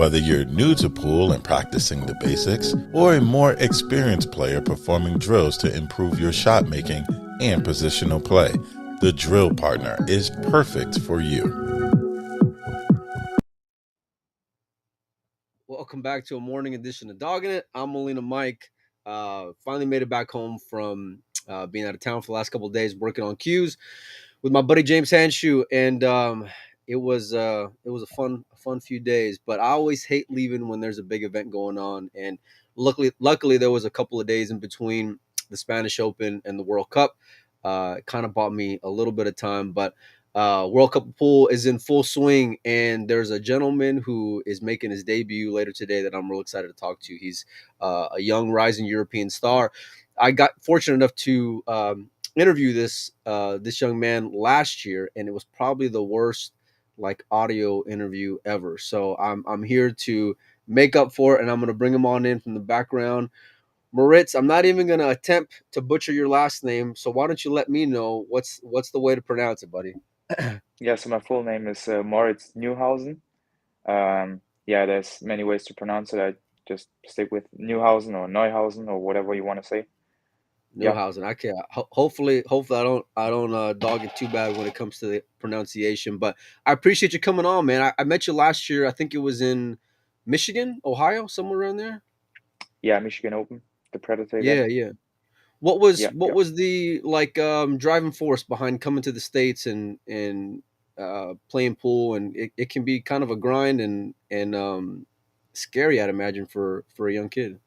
Whether you're new to pool and practicing the basics, or a more experienced player performing drills to improve your shot making and positional play, the Drill Partner is perfect for you. Welcome back to a morning edition of Doggin It. I'm Molina Mike. Finally made it back home from being out of town for the last couple of days, working on cues with my buddy James Hanshoe, and it was a fun few days. But I always hate leaving when there's a big event going on, and luckily there was a couple of days in between the Spanish Open and the World Cup. It kind of bought me a little bit of time, but World Cup pool is in full swing, and there's a gentleman who is making his debut later today that I'm real excited to talk to. He's a young rising European star. I got fortunate enough to interview this young man last year, and it was probably the worst like audio interview ever. So I'm here to make up for it, and I'm going to bring him on in from the background. Moritz, I'm not even going to attempt to butcher your last name, so why don't you let me know what's the way to pronounce it, buddy? Yeah, so my full name is Moritz Neuhausen. Yeah, there's many ways to pronounce it. I just stick with Neuhausen or Neuhausen or whatever you want to say. Yeah, Neuhausen. I can't. Hopefully, I don't dog it too bad when it comes to the pronunciation. But I appreciate you coming on, man. I met you last year. I think it was in Michigan, Ohio, somewhere around there. yeah, Michigan Open, the Predator event. Yeah, yeah. What was Yeah, what yeah. was the like driving force behind coming to the States and playing pool? And it can be kind of a grind and scary, I'd imagine, for a young kid.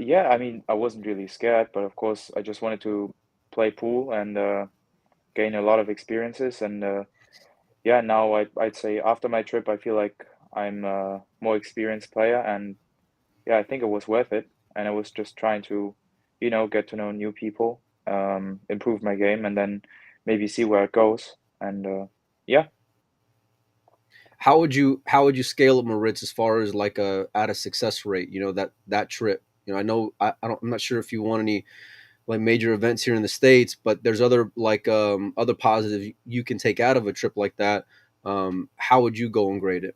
Yeah, I mean, I wasn't really scared, but of course, I just wanted to play pool and gain a lot of experiences. And yeah, now I'd say after my trip, I feel like I'm a more experienced player, and yeah, I think it was worth it. And I was just trying to, get to know new people, improve my game, and then maybe see where it goes. And yeah, How would you scale up Moritz as far as like a at a success rate? That trip. I'm not sure if you won any like major events here in the States, but there's other like other positives you can take out of a trip like that. How would you go and grade it?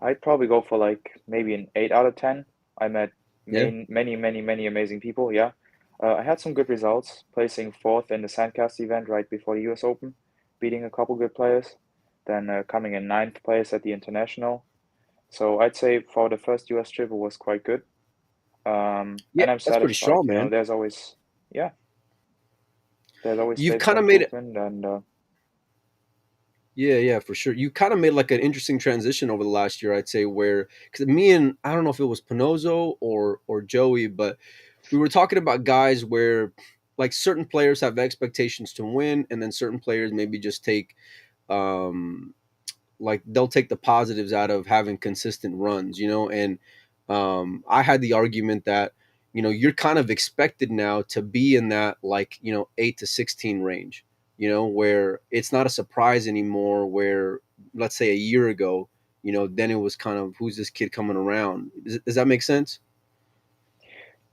I'd probably go for like maybe an 8 out of 10. I met Yeah. many amazing people. Yeah, I had some good results, placing fourth in the Sandcast event right before the US Open, beating a couple good players, then coming in ninth place at the International. So I'd say for the first US trip, it was quite good. Yeah, And I'm that's pretty satisfied. strong, man. Yeah, there's always You've space for kind of made it. improvement. And Yeah, yeah, for sure. You kind of made like an interesting transition over the last year, I'd say, where because me and I don't know if it was Pinozo or Joey, but we were talking about guys where like certain players have expectations to win, and then certain players maybe just take um like they'll take the positives out of having consistent runs, and I had the argument that you're kind of expected now to be in that like 8 to 16 range, where it's not a surprise anymore, where let's say a year ago, then it was kind of who's this kid coming around. Does that make sense?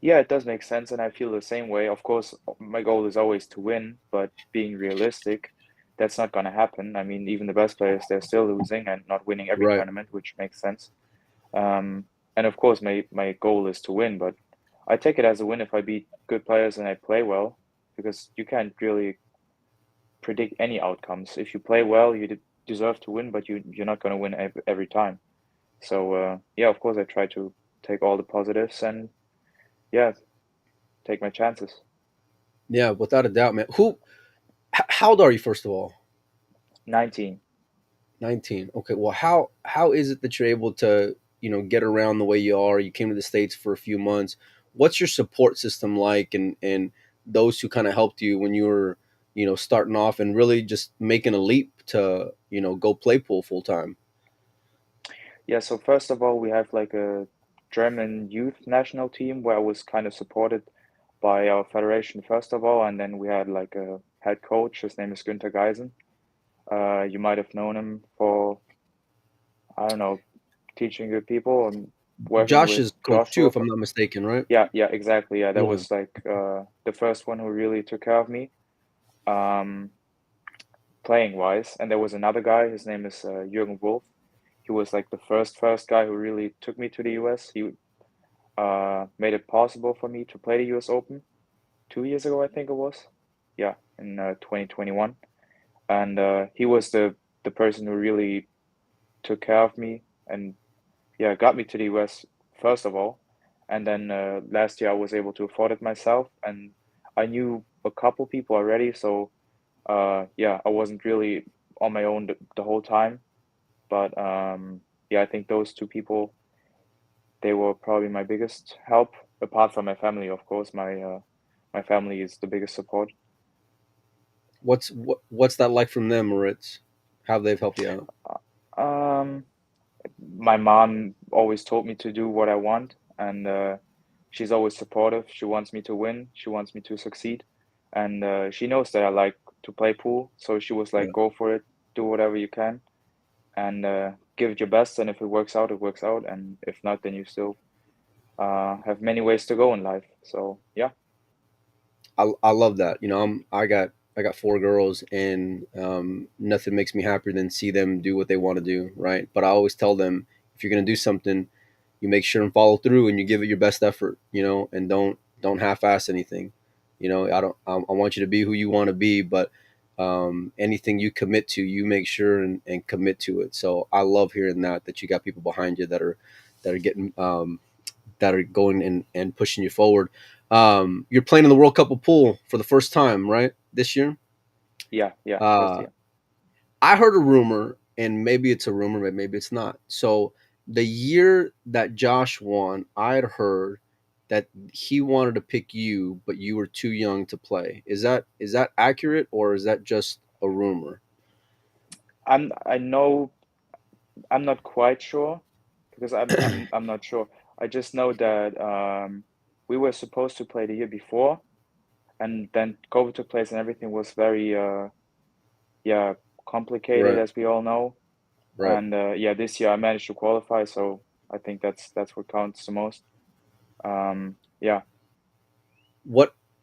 yeah, it does make sense. And I feel the same way. Of course, my goal is always to win, but being realistic, that's not going to happen. I mean, even the best players, they're still losing and not winning every Right. tournament, which makes sense. Um, and of course, my goal is to win, but I take it as a win if I beat good players and I play well, because you can't really predict any outcomes. If you play well, you deserve to win, but you're not going to win every time. So yeah, of course, I try to take all the positives and yeah, take my chances. Yeah, without a doubt, man. How old are you, first of all? 19. 19. Okay. Well, how is it that you're able to, get around the way you are? You came to the States for a few months. What's your support system like, and those who kind of helped you when you were, starting off and really just making a leap to, go play pool full time? Yeah, so first of all, we have like a German youth national team where I was kind of supported by our federation first of all, and then we had like a head coach. His name is Günther Geisen. You might have known him for, I don't know, teaching good people and working Josh with is coach too, Joshua. if I'm not mistaken, right? Yeah, yeah, exactly. Yeah, that Yeah. was like the first one who really took care of me, um, playing wise. And there was another guy. His name is Jürgen Wolf. he was like the first guy who really took me to the US. He made it possible for me to play the US Open 2 years ago, I think it was. Yeah, in 2021. And he was the person who really took care of me and yeah, got me to the US first of all. And then last year I was able to afford it myself, and I knew a couple people already, so yeah, I wasn't really on my own the whole time. But yeah, I think those two people, they were probably my biggest help, apart from my family, of course. My family is the biggest support. What's that like from them, Moritz? How they've helped you out? Um, my mom always told me to do what I want, and she's always supportive. She wants me to win. She wants me to succeed, and she knows that I like to play pool. So she was like, Yeah. "Go for it. Do whatever you can, and give it your best. And if it works out, it works out. And if not, then you still have many ways to go in life." So yeah, I love that. I got four girls, and nothing makes me happier than see them do what they want to do, right? But I always tell them, if you're gonna do something, you make sure and follow through, and you give it your best effort, and don't half-ass anything. I want you to be who you want to be, but anything you commit to, you make sure and commit to it. So I love hearing that you got people behind you that are getting that are going and pushing you forward. You're playing in the World Cup of Pool for the first time, right? This year. yeah, first Uh, year. I heard a rumor, and maybe it's a rumor, but maybe it's not. So the year that Josh won, I had heard that he wanted to pick you, but you were too young to play. Is that accurate, or is that just a rumor? I know I'm not quite sure because I'm not sure. I just know that we were supposed to play the year before, and then COVID took place, and everything was very yeah, complicated, Right, as we all know. right. And yeah, this year I managed to qualify, so I think that's what counts the most. Yeah,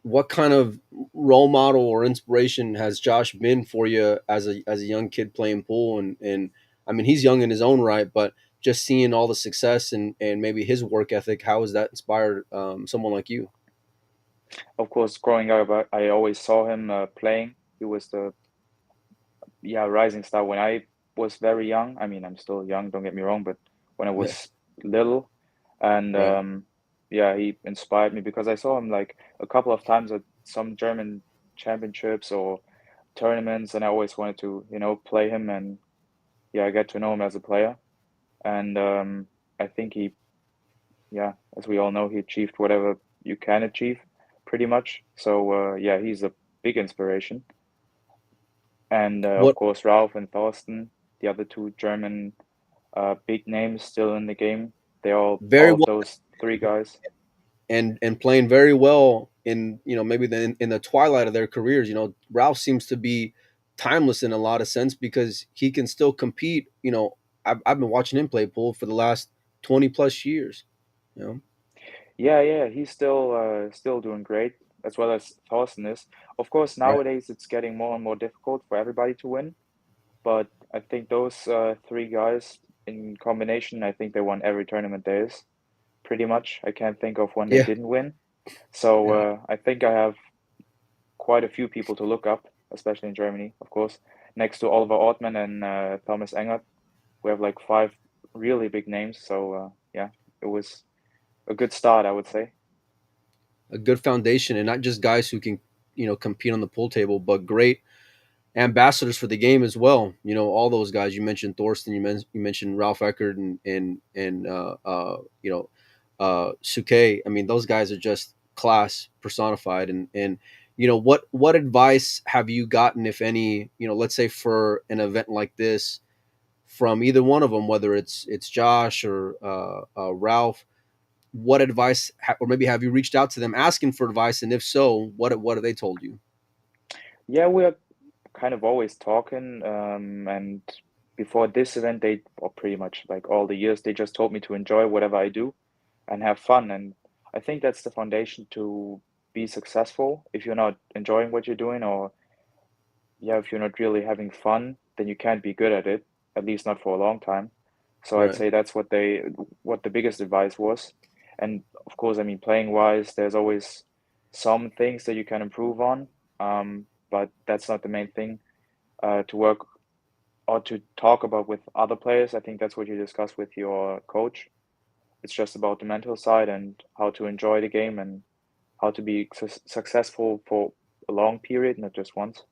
What kind of role model or inspiration has Josh been for you as a young kid playing pool? And I mean, he's young in his own right, but just seeing all the success and maybe his work ethic, how has that inspired someone like you? of course, growing up, I always saw him playing. He was the yeah rising star when I was very young. I mean, I'm still young, don't get me wrong, but when I Yeah, was little, and right. yeah, he inspired me because I saw him like a couple of times at some German championships or tournaments, and I always wanted to, play him and yeah, get to know him as a player. And I think he, yeah, as we all know, he achieved whatever you can achieve, pretty much. So yeah, he's a big inspiration. And of What course, Ralph and Thorsten, the other two German big names still in the game. They very all of well those three guys. and playing very well in maybe in the twilight of their careers. Ralph seems to be timeless in a lot of sense because he can still compete. I've been watching him play pool for the last 20 plus years. You know, Yeah, he's still doing great, as well as Thorsten is. Of course, right? nowadays it's getting more and more difficult for everybody to win. But I think those three guys in combination, I think they won every tournament there is, pretty much. I can't think of one they Yeah, didn't win. So yeah. I think I have quite a few people to look up, especially in Germany, of course. Next to Oliver Ortmann and Thomas Engert, we have like five really big names. So yeah, it was a good start, I would say. A good foundation, and not just guys who can compete on the pool table, but great ambassadors for the game as well. All those guys you mentioned, Thorsten, you mentioned Ralph Eckert and Suke. I mean, those guys are just class personified. And what advice have you gotten, if any? Let's say for an event like this, from either one of them, whether it's Josh or Ralph. What advice, or maybe have you reached out to them asking for advice, and if so, what have they told you? Yeah, we are kind of always talking. And before this event, or pretty much like all the years, they just told me to enjoy whatever I do and have fun. And I think that's the foundation to be successful. If you're not enjoying what you're doing, or yeah, if you're not really having fun, then you can't be good at it, at least not for a long time. So I'd Right. say that's what the biggest advice was. And of course, I mean, playing wise, there's always some things that you can improve on, but that's not the main thing to work or to talk about with other players. I think that's what you discuss with your coach. It's just about the mental side and how to enjoy the game and how to be successful for a long period, not just once.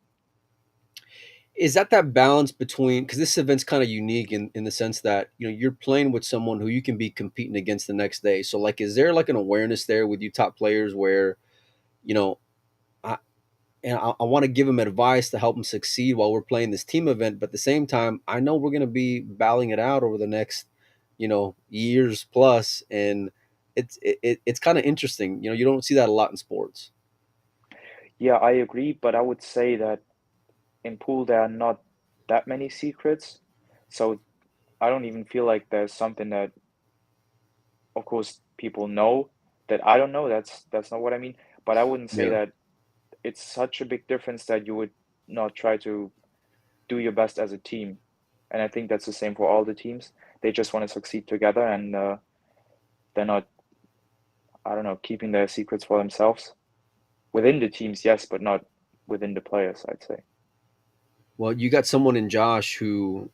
Is that balance between, because this event's kind of unique in the sense that you're playing with someone who you can be competing against the next day. So like, is there like an awareness there with you top players where you know I I want to give them advice to help them succeed while we're playing this team event, but at the same time I know we're going to be battling it out over the next years plus, and it's kind of interesting. You don't see that a lot in sports. Yeah, I agree, but I would say that in pool there are not that many secrets. So I don't even feel like there's something that, of course, people know that I don't know. That's not what I mean. But I wouldn't say Yeah. that it's such a big difference that you would not try to do your best as a team. And I think that's the same for all the teams. They just want to succeed together, and they're not, I don't know, keeping their secrets for themselves. Within the teams, yes, but not within the players, I'd say. Well, you got someone in Josh who,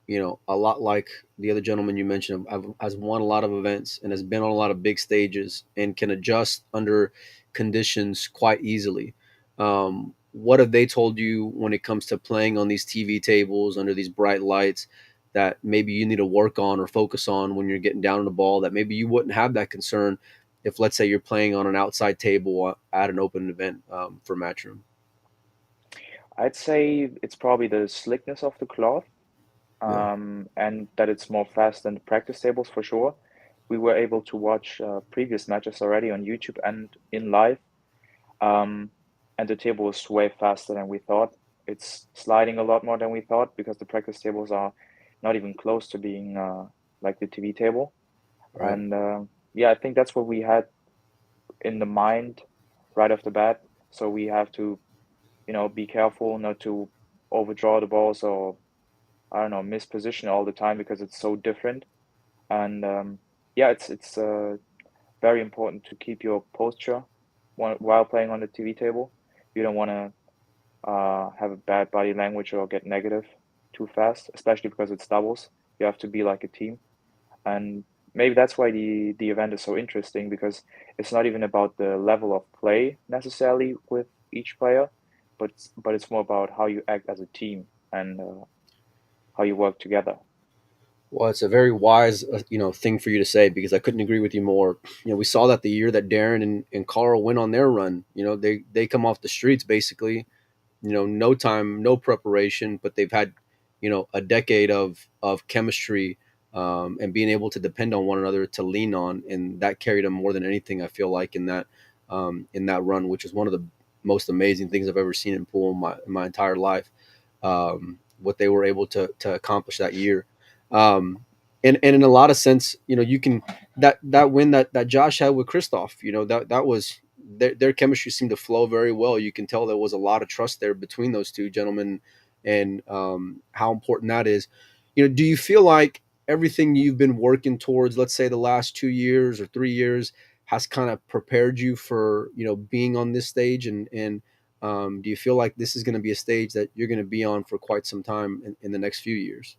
a lot like the other gentleman you mentioned, has won a lot of events and has been on a lot of big stages and can adjust under conditions quite easily. What have they told you when it comes to playing on these TV tables under these bright lights that maybe you need to work on or focus on when you're getting down on the ball, that maybe you wouldn't have that concern if, let's say, you're playing on an outside table at an open event for Matchroom? I'd say it's probably the slickness of the cloth, Yeah, and that it's more fast than the practice tables for sure. We were able to watch previous matches already on YouTube and in live, um, and the table was way faster than we thought. It's sliding a lot more than we thought because the practice tables are not even close to being like the TV table. right. And yeah, I think that's what we had in the mind right off the bat. So we have to, be careful not to overdraw the balls or I don't know, miss position all the time because it's so different. And yeah, it's very important to keep your posture while playing on the TV table. You don't want to have a bad body language or get negative too fast, especially because it's doubles. You have to be like a team, and maybe that's why the event is so interesting because it's not even about the level of play necessarily with each player, but it's more about how you act as a team and how you work together. Well, it's a very wise, thing for you to say, because I couldn't agree with you more. We saw that the year that Darren and Carl went on their run. They come off the streets basically. No time, no preparation, but they've had, a decade of chemistry, and being able to depend on one another to lean on, and that carried them more than anything. I feel like in that run, which is one of the most amazing things I've ever seen in pool in my entire life. What they were able to accomplish that year, and in a lot of sense, you can that win that Josh had with Christoph, that was their chemistry seemed to flow very well. You can tell there was a lot of trust there between those two gentlemen, and how important that is. Do you feel like everything you've been working towards, let's say the last 2 years or 3 years, has kind of prepared you for being on this stage, and do you feel like this is going to be a stage that you're going to be on for quite some time in the next few years?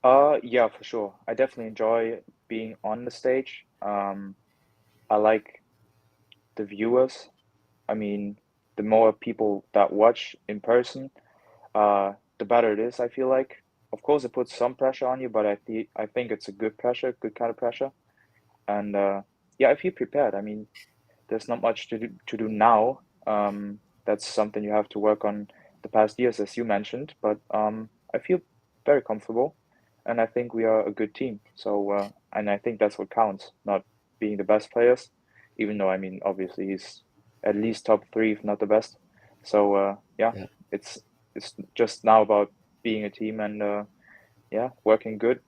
Yeah, for sure. I definitely enjoy being on the stage. I like the viewers. I mean, the more people that watch in person, the better it is, I feel like. Of course, it puts some pressure on you, but I think it's a good pressure, good kind of pressure. And yeah, I feel prepared. I mean, there's not much to do now. That's something you have to work on the past years, as you mentioned. But I feel very comfortable, and I think we are a good team. So, and I think that's what counts, not being the best players, even though I mean, obviously he's at least top three, if not the best. So, yeah, Yeah. it's it's just now about being a team and yeah, working good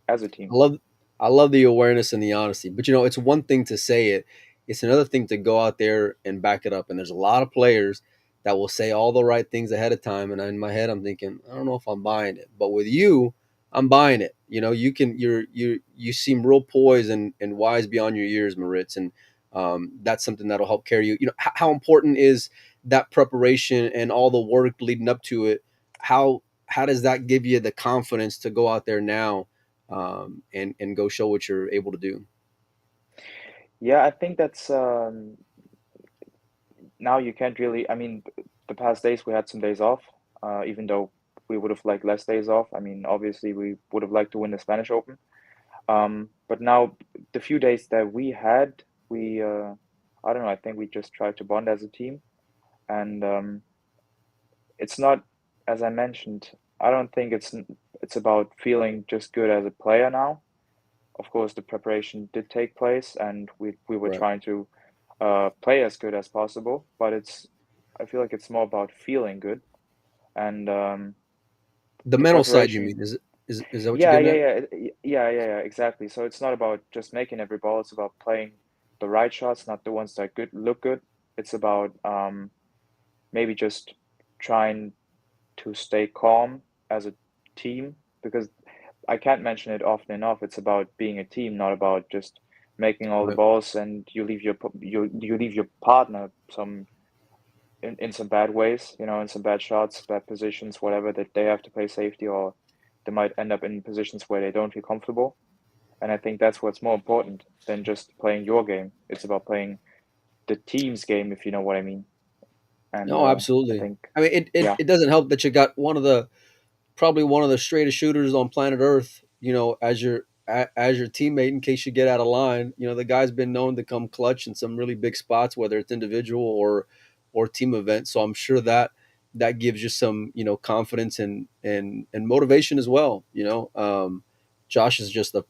as a team. I love I love the awareness and the honesty. But it's one thing to say it. It's another thing to go out there and back it up. And there's a lot of players that will say all the right things ahead of time. And in my head, I'm thinking, I don't know if I'm buying it. But with you, I'm buying it. You seem real poised and wise beyond your years, Moritz, and that's something that'll help carry you. How important is that preparation and all the work leading up to it? How does that give you the confidence to go out there now and go show what you're able to do? Yeah, I think that's now you can't really. I mean, the past days we had some days off, even though we would have liked less days off. I mean, obviously we would have liked to win the Spanish Open. But now the few days that we had, we I don't know. I think we just tried to bond as a team, and it's not, as I mentioned. I don't think it's about feeling just good as a player now. Of course, the preparation did take place, and we were Right. trying to play as good as possible. But I feel like it's more about feeling good, and The the mental side, you mean? preparation. Is that what you're Yeah, getting yeah, at? yeah, yeah, exactly. So it's not about just making every ball. It's about playing the right shots, not the ones that look good. It's about maybe just trying to stay calm as a team, because I can't mention it often enough. It's about being a team, not about just making all the Right. balls and you leave your partner in some bad ways, in some bad shots, bad positions, whatever, that they have to play safety, or they might end up in positions where they don't feel comfortable. And I think that's what's more important than just playing your game. It's about playing the team's game, if you know what I mean. And No, I absolutely. think, I mean, yeah, it doesn't help that you got probably one of the straightest shooters on planet Earth, as your teammate in case you get out of line. The guy's been known to come clutch in some really big spots, whether it's individual or team events. So I'm sure that gives you some, confidence and motivation as well. Josh is just a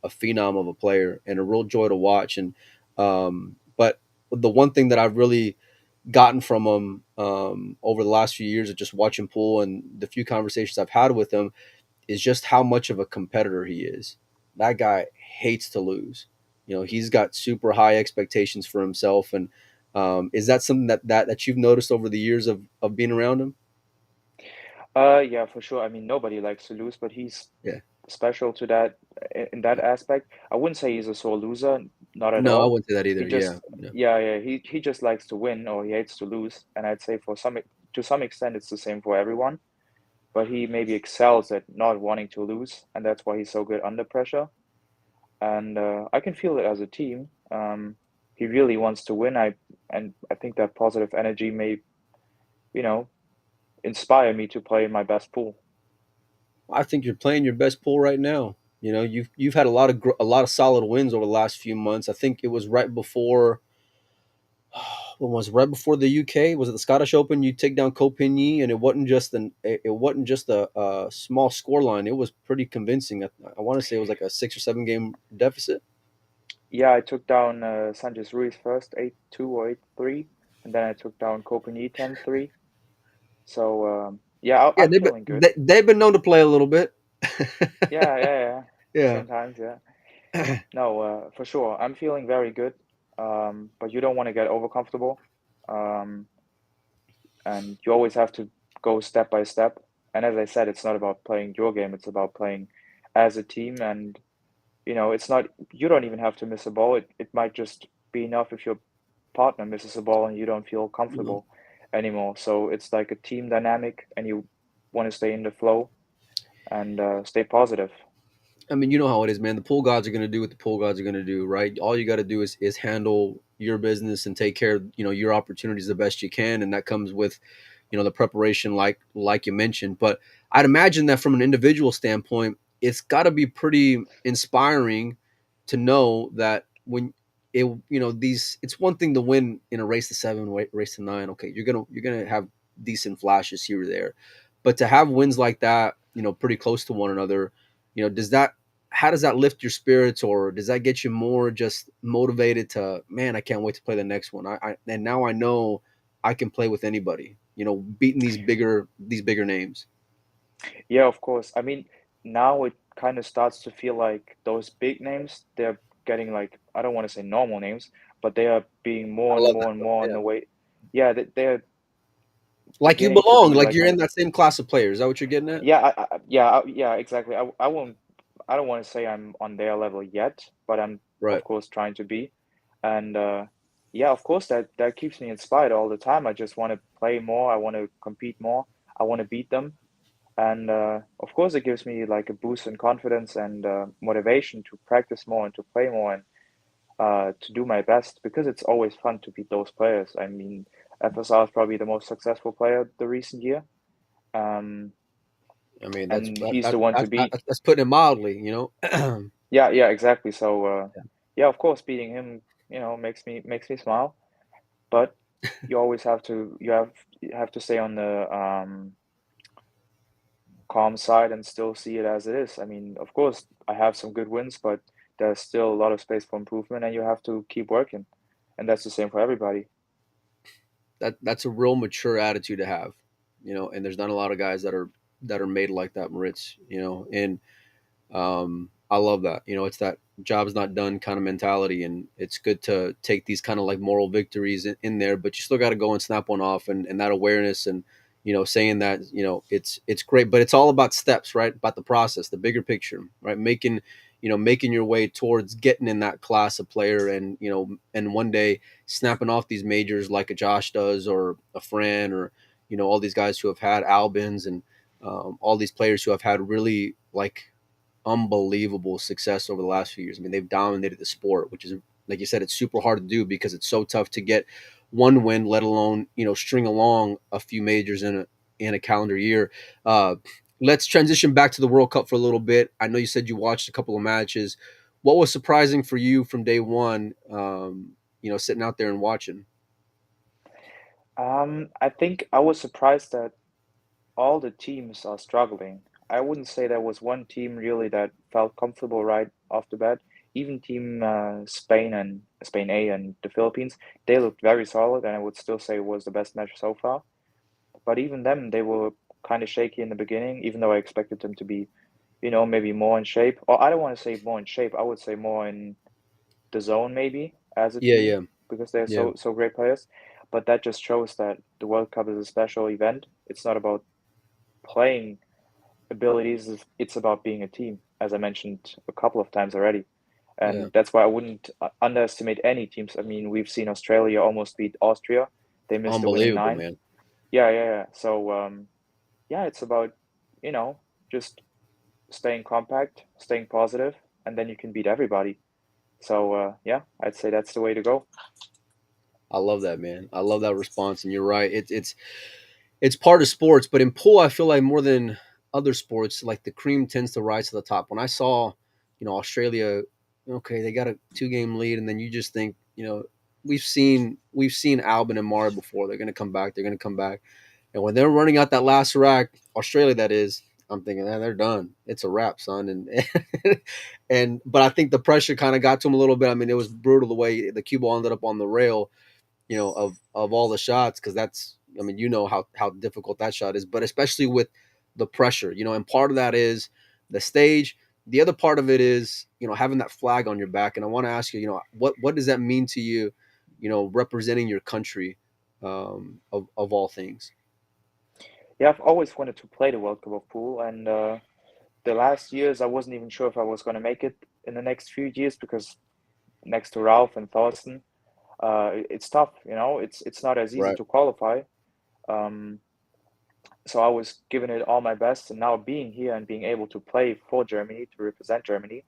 phenom of a player and a real joy to watch. And but the one thing that I've really gotten from him over the last few years of just watching pool and the few conversations I've had with him is just how much of a competitor he is. That guy hates to lose. He's got super high expectations for himself. And is that something that you've noticed over the years of being around him? yeah, for sure. I mean, nobody likes to lose, but he's Yeah. special to that in that aspect. I wouldn't say he's a sore loser, not at No, I all. wouldn't say that He either. Yeah. just, Yeah. yeah, yeah, he just likes to win, or he hates to lose. And I'd say to some extent, it's the same for everyone. But he maybe excels at not wanting to lose, and that's why he's so good under pressure. And I can feel it as a team. He really wants to win. I think that positive energy may, you know, inspire me to play my best pool. I think you're playing your best pool right now. You've had a lot of solid wins over the last few months. I think it was right before when was it? Right before the UK, was it the Scottish Open? You take down Copigny, and it wasn't just a small score line. It was pretty convincing. I want to say it was like a 6 or 7 game deficit. Yeah, I took down Sanchez Ruiz first, 8-2 or 8-3, and then I took down Copenhagen 10-3. So yeah, Yeah, I'm feeling good. they've been known to play a little bit. Yeah, yeah, yeah. Yeah. Sometimes, yeah. No, for sure. I'm feeling very good. But you don't want to get over comfortable. Um, and you always have to go step by step. And as I said, it's not about playing your game, it's about playing as a team. And it's not, you don't even have to miss a ball. It might just be enough if your partner misses a ball and you don't feel No. comfortable anymore. So it's like a team dynamic, and you want to stay in the flow and stay positive. I mean, you know how it is, man. The pool gods are going to do what the pool gods are going to do, right? All you got to do is handle your business and take care of your opportunities the best you can, and that comes with the preparation, like you mentioned. But I'd imagine that from an individual standpoint, it's got to be pretty inspiring to know that when these it's one thing to win in a race to 7, race to 9. Okay, you're gonna have decent flashes here or there, but to have wins like that, pretty close to one another, does that how does that lift your spirits, or does that get you more just motivated to, man, I can't wait to play the next one. And now I know I can play with anybody, beating these bigger names. Yeah, of course. I mean, now it kind of starts to feel like those big names, they're getting like, I don't want to say normal names, but they are being more I and love more that and though. more on Yeah. the way. Yeah, they're Like you beginning to belong, be like like you're my, in that same class of players. Is that what you're getting at? yeah, yeah, exactly. I won't. I don't want to say I'm on their level yet, but I'm Right. of course trying to be. And yeah, of course that keeps me inspired all the time. I just want to play more. I want to compete more. I want to beat them. And of course, it gives me like a boost in confidence and motivation to practice more and to play more and to do my best because it's always fun to beat those players. I mean, FSR is probably the most successful player the recent year, um, I mean, and he's the one to beat. that's putting it mildly, you know. Yeah, yeah, exactly. So yeah, of course, beating him, makes me smile. But you always you have to stay on the calm side and still see it as it is. I mean, of course, I have some good wins, but there's still a lot of space for improvement, and you have to keep working. And that's the same for everybody. That's a real mature attitude to have, you know. And there's not a lot of guys that are made like that, Moritz. You know, and I love that. You know, it's that job's not done kind of mentality, and it's good to take these kind of like moral victories in there, but you still got to go and snap one off, and that awareness, and you know, saying that, you know, it's great, but it's all about steps, right? About the process, the bigger picture, right? Making, you know, making your way towards getting in that class of player, and you know, and one day snapping off these majors like a Josh does, or a Fran, or you know, all these guys who have had Albins, and all these players who have had really like unbelievable success over the last few years. I mean, they've dominated the sport, which is, like you said, it's super hard to do because it's so tough to get one win, let alone, you know, string along a few majors in a calendar year. Uh, let's transition back to the World Cup for a little bit. I know you said you watched a couple of matches. What was surprising for you from day one? You know, sitting out there and watching. I think I was surprised that all the teams are struggling. I wouldn't say there was one team really that felt comfortable right off the bat. Even team Spain and Spain A and the Philippines, they looked very solid, and I would still say it was the best match so far. But even them, they were kind of shaky in the beginning, even though I expected them to be, maybe more in shape. Or I don't want to say more in shape. I would say more in the zone maybe as a Yeah, team yeah, because they're yeah. so great players. But that just shows that the World Cup is a special event. It's not about playing abilities, it's about being a team, as I mentioned a couple of times already. Yeah. And that's why I wouldn't underestimate any teams. I mean, we've seen Australia almost beat Austria. They missed the winning Unbelievable, nine. man. Yeah, yeah, yeah. So, yeah, it's about, you know, just staying compact, staying positive, and then you can beat everybody. So, yeah, I'd say that's the way to go. I love that, man. I love that response, and you're right. It's part of sports, but in pool, I feel like more than other sports, like the cream tends to rise to the top. When I saw, you know, Australia, okay, they got a 2 game lead, and then you just think, you know, we've seen Albin and Mara before. They're gonna come back. They're gonna come back. And when they're running out that last rack, Australia, that is, I'm thinking, they're done. It's a wrap, son. And but I think the pressure kind of got to them a little bit. I mean, it was brutal the way the cue ball ended up on the rail, you know, of all the shots, because that's, I mean, you know how difficult that shot is, but especially with the pressure, you know. And part of that is the stage. The other part of it is, you know, having that flag on your back. And I want to ask you, you know, what does that mean to you, you know, representing your country, of all things. Yeah, I've always wanted to play the World Cup of Pool, and the last years I wasn't even sure if I was going to make it in the next few years because next to Ralph and Thorsten, it's tough. It's not as easy Right. to qualify. Um, so I was giving it all my best, and now being here and being able to play for Germany, to represent Germany,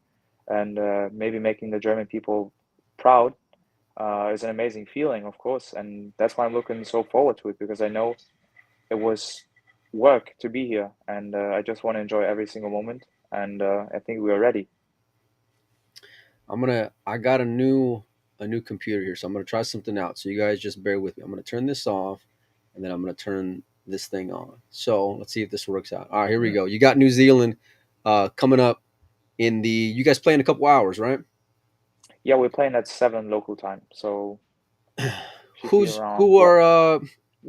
and maybe making the German people proud is an amazing feeling, of course, and that's why I'm looking so forward to it because I know it was work to be here, and I just want to enjoy every single moment, and I think we are ready. I got a new computer here, so I'm gonna try something out. So you guys just bear with me. I'm gonna turn this off, and then I'm gonna turn this thing on. So let's see if this works out. All right, here we Mm. go. You got New Zealand coming up in the. You guys play in a couple hours, right? Yeah, we're playing at 7 local time, so should be Who's around who what? are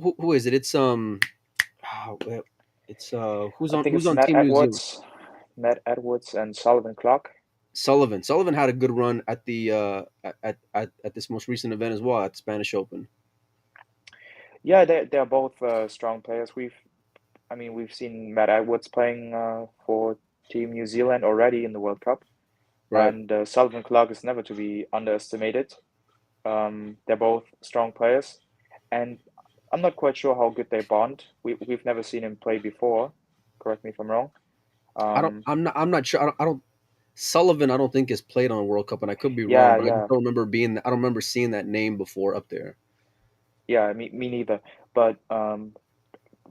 who is it? Well, it's I think who's it's on Team New Zealand? Matt Edwards and Sullivan Clark. Sullivan. Sullivan had a good run at the at this most recent event as well, at the Spanish Open. Yeah, they're both strong players. I mean, we've seen Matt Edwards playing for Team New Zealand already in the World Cup, Right. and Sullivan Clark is never to be underestimated. They're both strong players, and I'm not quite sure how good they bond. We've never seen him play before. Correct me if I'm wrong. I don't. Um, I'm not sure. I don't. Sullivan, I don't think has played on a World Cup, and I could be wrong, yeah, but I just yeah, don't remember being. I don't remember seeing that name before up there. yeah. Me neither. But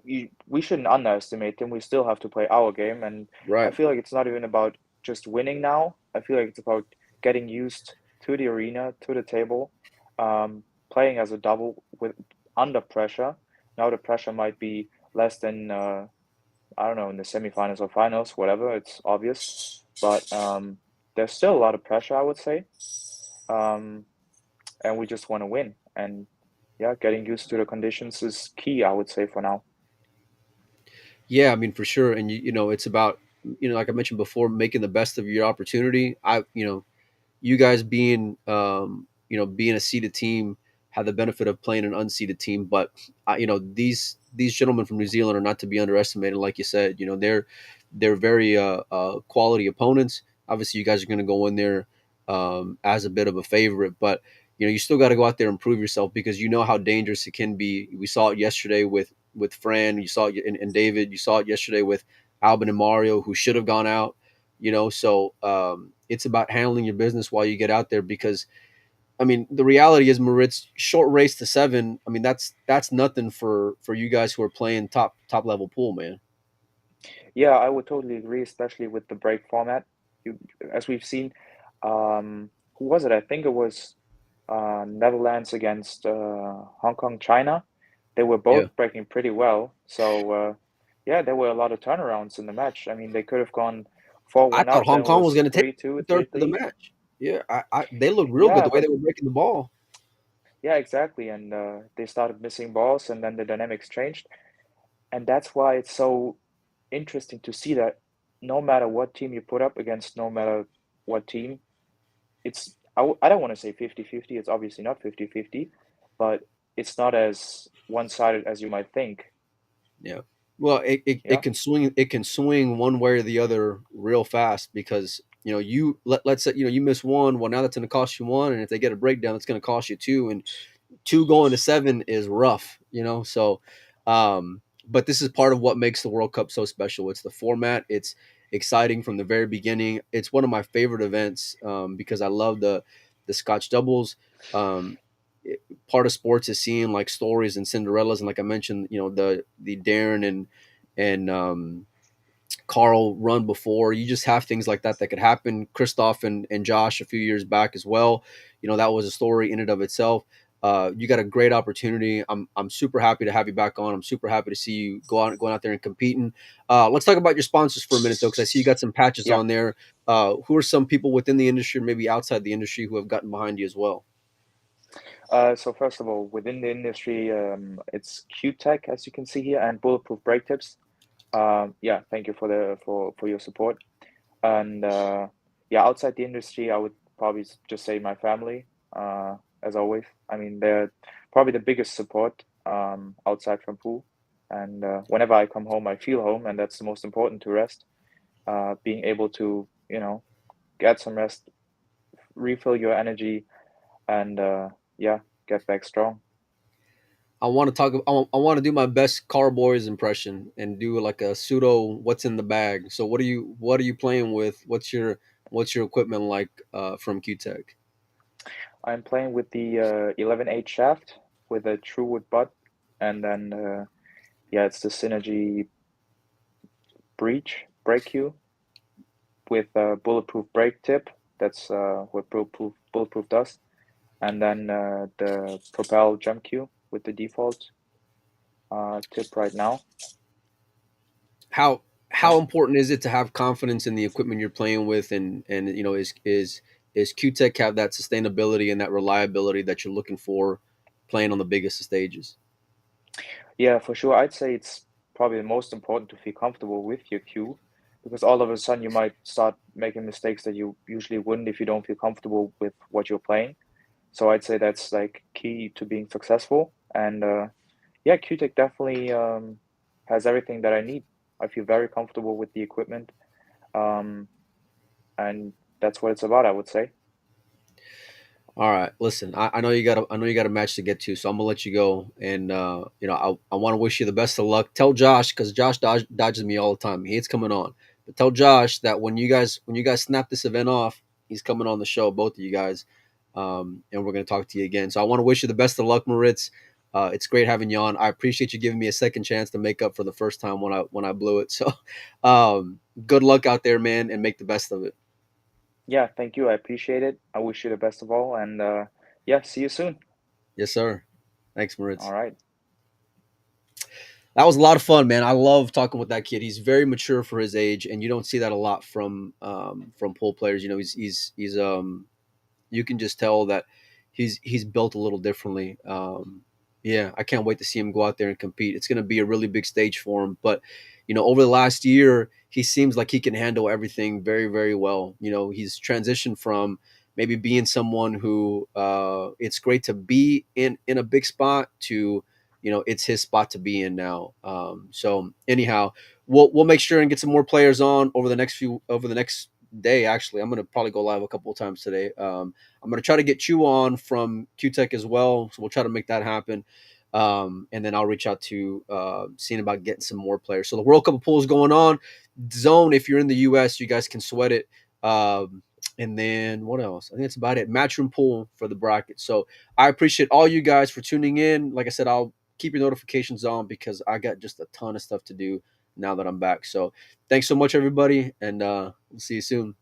we shouldn't underestimate them. We still have to play our game, and I Right. feel like it's not even about just winning now. I feel like it's about getting used to the arena, to the table, playing as a double with under pressure. Now the pressure might be less than I don't know, in the semifinals or finals, whatever. It's obvious, but there's still a lot of pressure, I would say, um, and we just want to win. And yeah, getting used to the conditions is key, I would say, for now. Yeah, I mean for sure, and it's about like I mentioned before, making the best of your opportunity. You guys being being a seeded team have the benefit of playing an unseeded team, but these gentlemen from New Zealand are not to be underestimated. Like you said, they're very quality opponents. Obviously, you guys are going to go in there as a bit of a favorite, but you still got to go out there and prove yourself because you know how dangerous it can be. We saw it yesterday with Fran. You saw it in David. You saw it yesterday with Albin and Mario, who should have gone out. So it's about handling your business while you get out there because I mean the reality is Moritz short race to 7. I mean that's nothing for you guys who are playing top level pool, man. Yeah, I would totally agree, especially with the break format. You, as we've seen, who was it? I think it was Netherlands against Hong Kong, China. They were Yeah, both breaking pretty well. So yeah, there were a lot of turnarounds in the match. I mean, they could have gone I 4-1 thought up, then Hong it Kong was was going to take 3-2, 2/3 of the 3-3. match. Yeah, they looked real good Yeah, the way but they were breaking the ball. yeah, exactly. And they started missing balls, and then the dynamics changed. And that's why it's so interesting to see that no matter what team you put up against no matter what team, I don't want to say 50-50. It's obviously not 50-50, but it's not as one-sided as you might think. Yeah. Well, Yeah. it can swing one way or the other real fast because let's say you miss one. Well, now that's going to cost you one, and if they get a breakdown, it's going to cost you two, and two going to 7 is rough. So but this is part of what makes the World Cup so special. It's the format. It's exciting from the very beginning. It's one of my favorite events because I love the Scotch doubles. Um, Part of sports is seeing like stories and Cinderellas, and like I mentioned, the Darren and Carl run before. You just have things like that could happen. Christoph and Josh a few years back as well. That was a story in and of itself. You got a great opportunity. I'm super happy to have you back on. I'm super happy to see you going out there and competing. Let's talk about your sponsors for a minute though, because I see you got some patches Yeah. on there. Who are some people within the industry, maybe outside the industry, who have gotten behind you as well? So first of all, within the industry, it's Q-Tech, as you can see here, and Bulletproof Brake Tips. Yeah, thank you for for your support. And yeah, outside the industry, I would probably just say my family, as always. I mean, they're probably the biggest support outside from pool. And whenever I come home, I feel home, and that's the most important to rest. Being able to, get some rest, refill your energy, and yeah, get back strong. I want to talk. I want to do my best Carboys impression and do like a pseudo "What's in the bag." So what are you playing with? What's your equipment like from QTech? I'm playing with the 11/8 shaft with a true wood butt, and then yeah, it's the Synergy Breach brake cue with a bulletproof brake tip. That's what bulletproof does, and then the Propel jump cue with the default tip right now. How Yeah. how important is it to have confidence in the equipment you're playing with, and is QTech have that sustainability and that reliability that you're looking for playing on the biggest of stages? Yeah, for sure. I'd say it's probably the most important to feel comfortable with your cue because all of a sudden you might start making mistakes that you usually wouldn't if you don't feel comfortable with what you're playing. So I'd say that's like key to being successful. And yeah, QTech definitely has everything that I need. I feel very comfortable with the equipment. Um, and that's what it's about, I would say. All right, listen. I know you got a match to get to, so I'm gonna let you go. And I want to wish you the best of luck. Tell Josh, because Josh dodges me all the time. He hates coming on, but tell Josh that when you guys snap this event off, he's coming on the show, both of you guys, and we're gonna talk to you again. So I want to wish you the best of luck, Moritz. It's great having you on. I appreciate you giving me a second chance to make up for the first time when I blew it. So, good luck out there, man, and make the best of it. Yeah, thank you. I appreciate it. I wish you the best of all, and yeah, see you soon. Yes, sir. Thanks, All Moritz. right. That was a lot of fun, man. I love talking with that kid. He's very mature for his age, and you don't see that a lot from pool players. He's you can just tell that he's built a little differently. Yeah, I can't wait to see him go out there and compete. It's going to be a really big stage for him. But over the last year, he seems like he can handle everything very, very well. He's transitioned from maybe being someone who it's great to be in a big spot to it's his spot to be in now. So anyhow, we'll make sure and get some more players on over the next day. Actually, I'm gonna probably go live a couple of times today. I'm going to try to get Chew on from QTech as well. So we'll try to make that happen. And then I'll reach out to seeing about getting some more players. So the World Cup of Pool is going on. Zone, if you're in the U.S., you guys can sweat it. And then what else? I think that's about it. Matchroom Pool for the bracket. So I appreciate all you guys for tuning in. Like I said, I'll keep your notifications on because I got just a ton of stuff to do now that I'm back. So thanks so much, everybody. And we'll see you soon.